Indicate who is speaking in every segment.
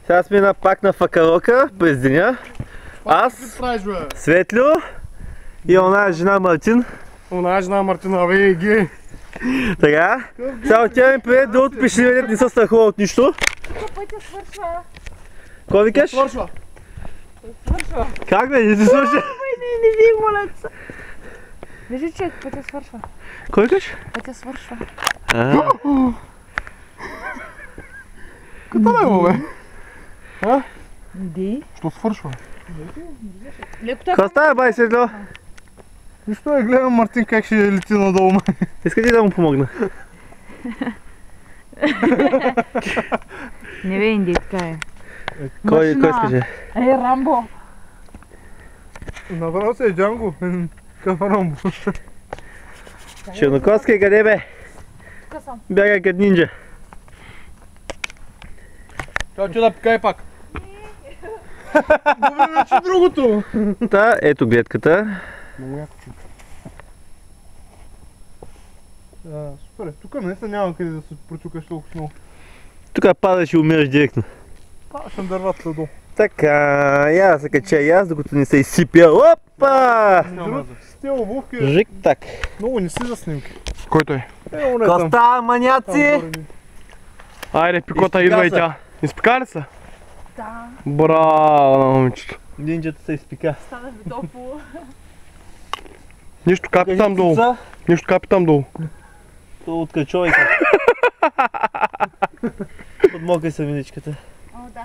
Speaker 1: Сега сме пак на Факарока през деня. Аз, Светлю и оная жена Мартин.
Speaker 2: Оная жена Мартина, бе, ги.
Speaker 1: Така. Сега отиваме пред другото пещерие, дето не се страхува от нищо.
Speaker 3: Пътя свършва.
Speaker 1: Кой викаш?
Speaker 2: Свършва.
Speaker 3: Свършва.
Speaker 1: Как бе, не си свърши?
Speaker 3: Не ви моля се. Вижи, че пътя свършва.
Speaker 1: Кой викаш?
Speaker 3: Пътя свършва.
Speaker 2: Къде лево, бе? А?
Speaker 3: Иди.
Speaker 2: Що свършва?
Speaker 1: Какво става, бай, Светлю?
Speaker 2: Нищо е, гледам Мартин как ще лети надолу.
Speaker 1: Иска ти да му помогна?
Speaker 3: Не бе, Инди, така е.
Speaker 1: Кой скаже?
Speaker 3: Рамбо.
Speaker 2: Направо се е Джанго. Какъв Рамбо?
Speaker 1: Чернокоска, къде бе?
Speaker 3: Тук съм.
Speaker 1: Бягай като нинджа.
Speaker 2: Чао, че да пикай пак. Добре, вече другото.
Speaker 1: Та, ето гледката.
Speaker 2: Много яко чу. Супер, тук наистина няма къде да се прочукаш толкова много.
Speaker 1: Тук падаш и умираш директно.
Speaker 2: Падаш на дървата долу.
Speaker 1: Така, я се кача и аз, докато не се изсипя. Опа!
Speaker 2: С тези обувки
Speaker 1: Жик так.
Speaker 2: много не си за снимки. Кой той?
Speaker 1: Коста, маняци!
Speaker 2: Айде, пикота, идва и тя. Изпика ли са?
Speaker 3: Да.
Speaker 2: Браво на момичето.
Speaker 1: Нинджата се изпика.
Speaker 3: Станах топло.
Speaker 2: Нищо капи там долу. Нищо капи там долу.
Speaker 1: То от качовика. Подмокай се миничката.
Speaker 3: О, да.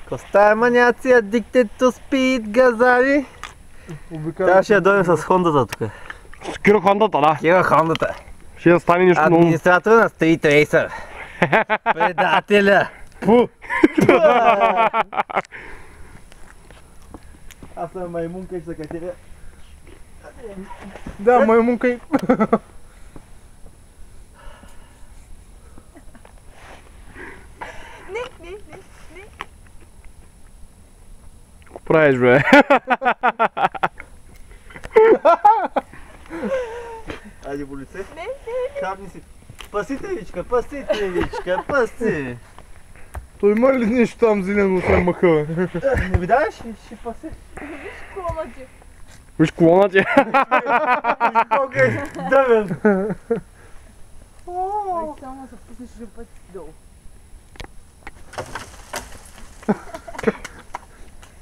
Speaker 1: Коста, маняци, addicted to speed, газари. Трябва ще я дойдем с хондата тук.
Speaker 2: С Киро Хондата, да.
Speaker 1: Кира хондата.
Speaker 2: Ще да стане нещо много.
Speaker 1: Администратор на Street Racer. Предателя.
Speaker 2: Пу!
Speaker 1: Аз съм маймунка и ще се катеря.
Speaker 2: Да, маймунка и...
Speaker 3: Не.
Speaker 2: Какво правиш, бе?
Speaker 1: Айде, болице. Не. Хапни си. Паси, теличка, паси.
Speaker 2: Той има ли нещо там зелено, освен мъха, бе?
Speaker 1: Не видаш? Ще паси.
Speaker 2: Виж колона ти.
Speaker 1: Колко е дъвен.
Speaker 3: Само се пуснеш един път долу.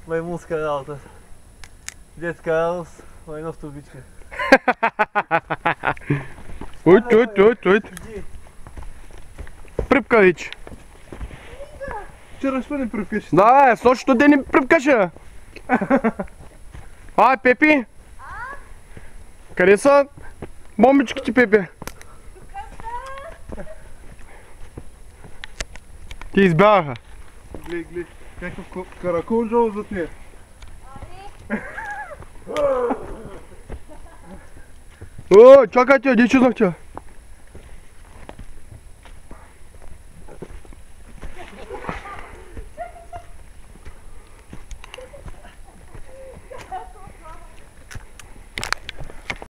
Speaker 1: Маймунска работа. Детска радост, майнов турбичка.
Speaker 2: Ой. Припкавич. Вчера що ни припкаш? Да, сочно те ни припкаше. Ай, Пепи. Къде са бомбичките, Пепи? Ти избягаха. Гледай, какъв каракол жал зад нея. О, чакайте, де чузнах тя?